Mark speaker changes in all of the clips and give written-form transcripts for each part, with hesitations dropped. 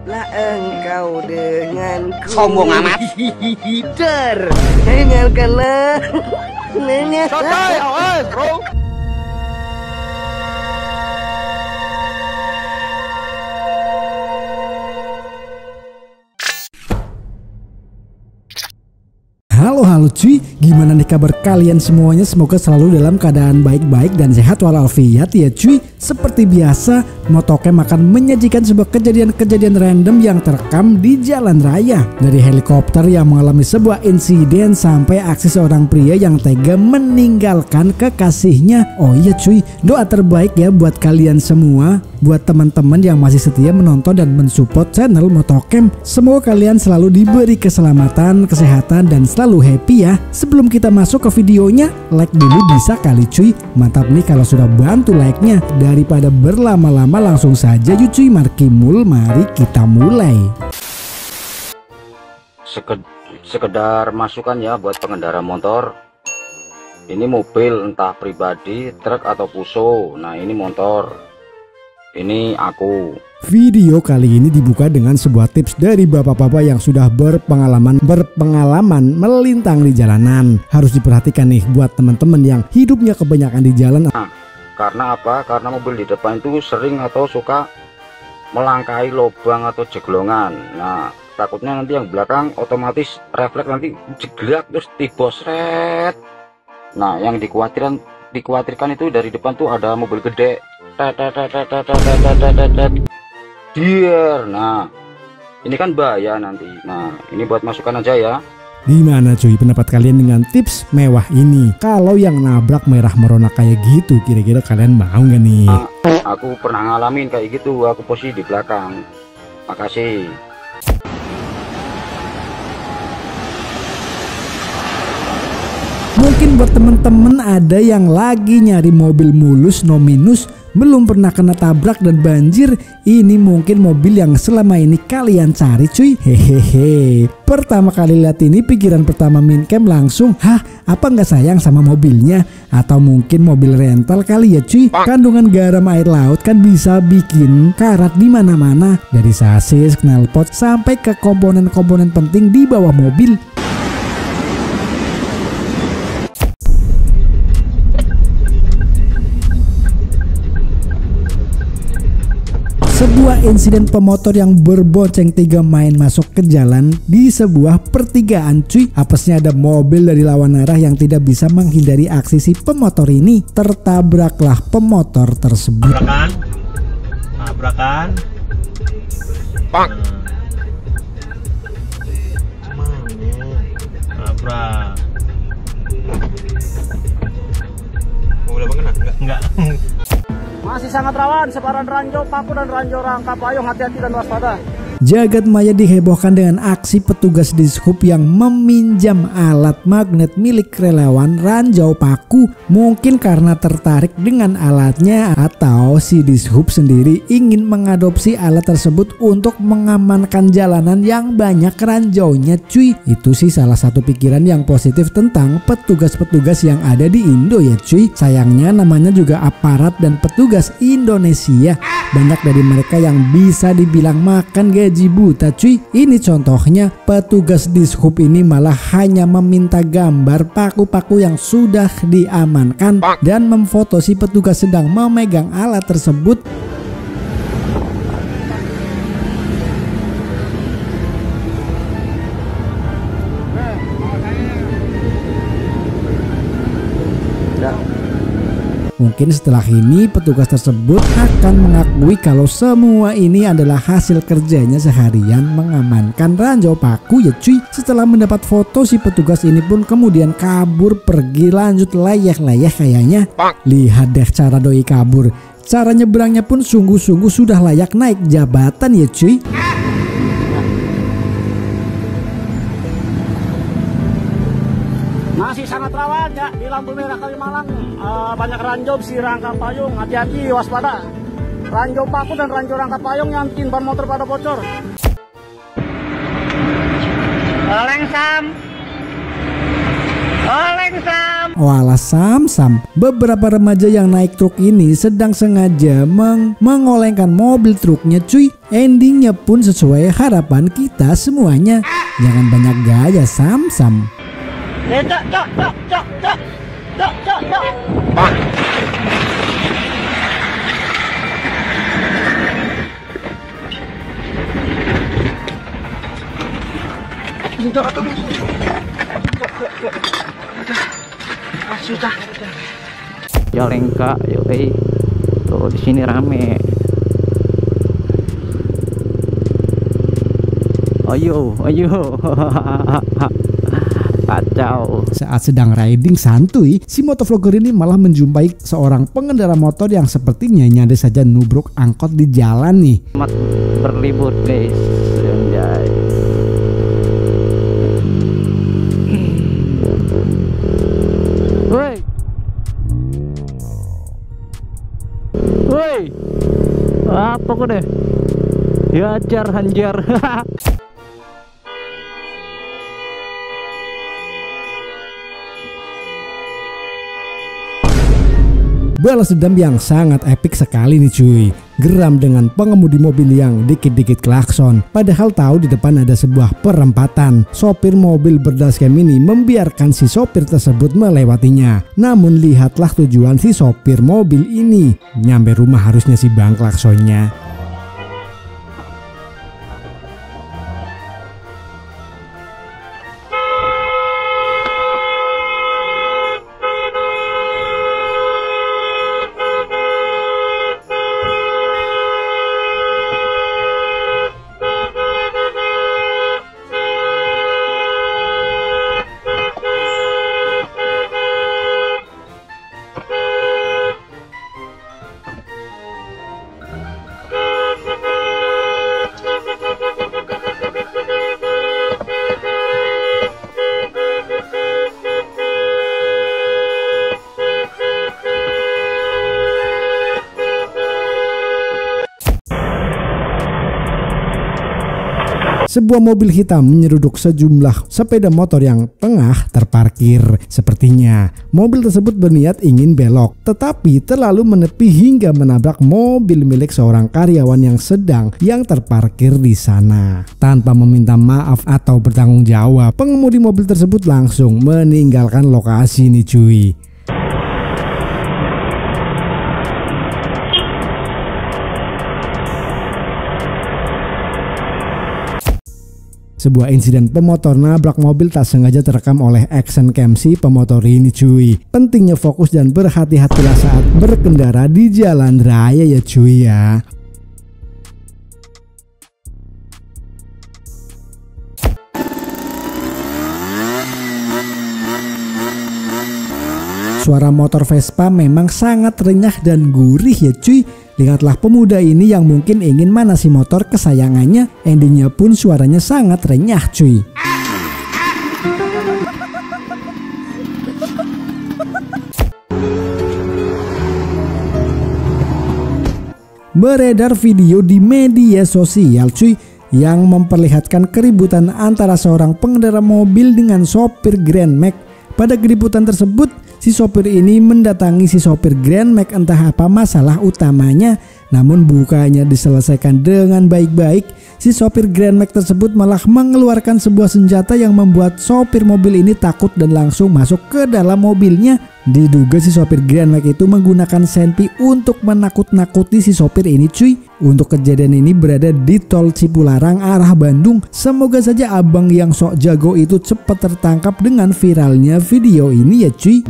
Speaker 1: Lah engkau denganku.
Speaker 2: Sombong amat.
Speaker 1: Dengarkanlah.
Speaker 2: Santai, awas, bro.
Speaker 3: Halo cuy, gimana nih kabar kalian semuanya? Semoga selalu dalam keadaan baik-baik dan sehat walafiat ya cuy. Seperti biasa, Motocam akan menyajikan sebuah kejadian-kejadian random yang terekam di jalan raya. Dari helikopter yang mengalami sebuah insiden sampai aksi seorang pria yang tega meninggalkan kekasihnya. Oh iya cuy, doa terbaik ya buat kalian semua, buat teman-teman yang masih setia menonton dan mensupport channel Motocam. Semoga kalian selalu diberi keselamatan, kesehatan, dan selalu happy ya. Sebelum kita masuk ke videonya, like dulu bisa kali cuy. Mantap nih kalau sudah bantu like-nya. Daripada berlama-lama langsung saja yuk cuy, markimul, mari kita mulai.
Speaker 4: Sekedar masukan ya buat pengendara motor. Ini mobil entah pribadi, truk atau puso. Nah ini motor, ini aku.
Speaker 3: Video kali ini dibuka dengan sebuah tips dari bapak-bapak yang sudah berpengalaman melintang di jalanan. Harus diperhatikan nih buat teman-teman yang hidupnya kebanyakan di jalan.
Speaker 4: Nah, karena apa? Karena mobil di depan itu sering atau suka melangkahi lubang atau jeglongan. Nah, takutnya nanti yang belakang otomatis refleks nanti jeglak terus tibosret. Nah, yang dikhawatirkan itu dari depan tuh ada mobil gede. Dear. Nah, ini kan bahaya nanti. Nah, ini buat masukan aja ya.
Speaker 3: Gimana cuy pendapat kalian dengan tips mewah ini? Kalau yang nabrak merah merona kayak gitu, kira-kira kalian mau nggak nih?
Speaker 4: Aku pernah ngalamin kayak gitu. Aku posisi di belakang. Makasih.
Speaker 3: Mungkin buat temen-temen ada yang lagi nyari mobil mulus no minus, belum pernah kena tabrak dan banjir. Ini mungkin mobil yang selama ini kalian cari cuy. Hehehe. Pertama kali lihat ini, pikiran pertama Mincam langsung, hah, apa nggak sayang sama mobilnya? Atau mungkin mobil rental kali ya cuy. Kandungan garam air laut kan bisa bikin karat di mana-mana, dari sasis, knalpot sampai ke komponen-komponen penting di bawah mobil. Sebuah insiden pemotor yang berbonceng 3 main masuk ke jalan di sebuah pertigaan cuy. Apesnya ada mobil dari lawan arah yang tidak bisa menghindari aksi si pemotor ini. Tertabraklah pemotor tersebut.
Speaker 5: Tabrakan.
Speaker 4: Pak.
Speaker 5: Tabrak. Mobil apa kena? Enggak.
Speaker 6: Masih sangat rawan sebaran ranjau paku dan ranjau rangka payung, hati-hati dan waspada.
Speaker 3: Jagat maya dihebohkan dengan aksi petugas dishub yang meminjam alat magnet milik relawan ranjau paku. Mungkin karena tertarik dengan alatnya atau si dishub sendiri ingin mengadopsi alat tersebut untuk mengamankan jalanan yang banyak ranjaunya cuy. Itu sih salah satu pikiran yang positif tentang petugas-petugas yang ada di Indo ya cuy. Sayangnya namanya juga aparat dan petugas Indonesia. Banyak dari mereka yang bisa dibilang makan gaji buta cuy. Ini contohnya, petugas dishub ini malah hanya meminta gambar paku-paku yang sudah diamankan dan memfoto si petugas sedang memegang alat tersebut. Mungkin setelah ini petugas tersebut akan mengakui kalau semua ini adalah hasil kerjanya seharian mengamankan ranjau paku ya cuy. Setelah mendapat foto, si petugas ini pun kemudian kabur pergi, lanjut layah-layah kayaknya. Lihat deh cara doi kabur. Cara nyebrangnya pun sungguh-sungguh sudah layak naik jabatan ya cuy.
Speaker 6: Masih sangat rawan ya di lampu merah Kalimalang. Banyak ranjau si rangka payung, hati-hati waspada. Ranjau paku dan ranjau rangka payung nyantin ban motor pada bocor. Oleng Sam.
Speaker 3: Walah sam-sam, beberapa remaja yang naik truk ini sedang sengaja mengolengkan mobil truknya cuy. Endingnya pun sesuai harapan kita semuanya. Jangan banyak gaya sam-sam.
Speaker 7: Jalengka, yoi. Tuh di sini rame. Ayo. Kacau.
Speaker 3: Saat sedang riding santuy, si motovlogger ini malah menjumpai seorang pengendara motor yang sepertinya nyaris saja nubruk angkot di jalan nih.
Speaker 7: Selamat berlibur guys. Anjay. Woi, apa kok deh? Diajar hanjar.
Speaker 3: Balas dendam yang sangat epik sekali nih cuy. Geram dengan pengemudi mobil yang dikit-dikit klakson. Padahal tahu di depan ada sebuah perempatan. Sopir mobil berdascam ini membiarkan si sopir tersebut melewatinya. Namun lihatlah tujuan si sopir mobil ini. Nyampe rumah harusnya si bang klaksonnya. Sebuah mobil hitam menyeruduk sejumlah sepeda motor yang tengah terparkir. Sepertinya mobil tersebut berniat ingin belok, tetapi terlalu menepi hingga menabrak mobil milik seorang karyawan yang terparkir di sana. Tanpa meminta maaf atau bertanggung jawab, pengemudi mobil tersebut langsung meninggalkan lokasi nih cuy. Sebuah insiden pemotor nabrak mobil tak sengaja terekam oleh action cam si pemotor ini cuy. Pentingnya fokus dan berhati-hatilah saat berkendara di jalan raya ya cuy ya. Suara motor Vespa memang sangat renyah dan gurih ya cuy. Lihatlah pemuda ini yang mungkin ingin manasi motor kesayangannya, endingnya pun suaranya sangat renyah cuy. Beredar video di media sosial cuy yang memperlihatkan keributan antara seorang pengendara mobil dengan sopir Grand Max. Pada keributan tersebut, si sopir ini mendatangi si sopir Grand Max, entah apa masalah utamanya. Namun bukannya diselesaikan dengan baik-baik, si sopir Grand Max tersebut malah mengeluarkan sebuah senjata yang membuat sopir mobil ini takut dan langsung masuk ke dalam mobilnya. Diduga si sopir Grand Max itu menggunakan senpi untuk menakut-nakuti si sopir ini cuy. Untuk kejadian ini berada di tol Cipularang arah Bandung. Semoga saja abang yang sok jago itu cepat tertangkap dengan viralnya video ini ya cuy.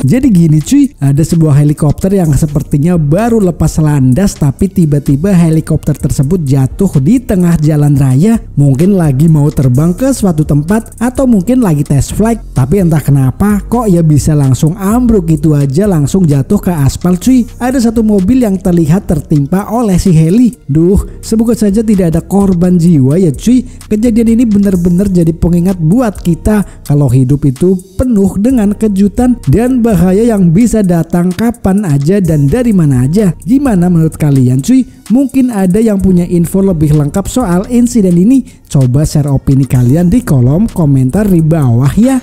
Speaker 3: Jadi gini cuy, ada sebuah helikopter yang sepertinya baru lepas landas, tapi tiba-tiba helikopter tersebut jatuh di tengah jalan raya. Mungkin lagi mau terbang ke suatu tempat atau mungkin lagi test flight, tapi entah kenapa kok ya bisa langsung ambruk gitu aja, langsung jatuh ke aspal cuy. Ada satu mobil yang terlihat tertimpa oleh si heli. Duh, semoga saja tidak ada korban jiwa ya cuy. Kejadian ini benar-benar jadi pengingat buat kita kalau hidup itu penuh dengan kejutan dan bahaya yang bisa datang kapan aja dan dari mana aja. Gimana menurut kalian cuy? Mungkin ada yang punya info lebih lengkap soal insiden ini. Coba share opini kalian di kolom komentar di bawah ya.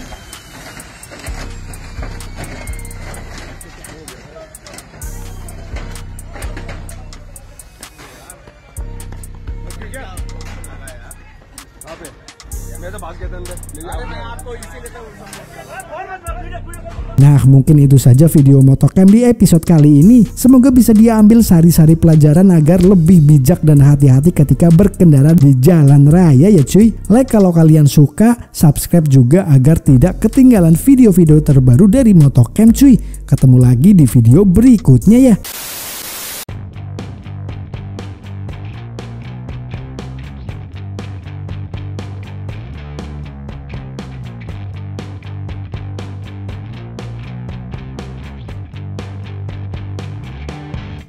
Speaker 3: Nah, mungkin itu saja video Motocam di episode kali ini. Semoga bisa diambil sari-sari pelajaran agar lebih bijak dan hati-hati ketika berkendara di jalan raya ya cuy. Like kalau kalian suka, subscribe juga agar tidak ketinggalan video-video terbaru dari Motocam cuy. Ketemu lagi di video berikutnya ya.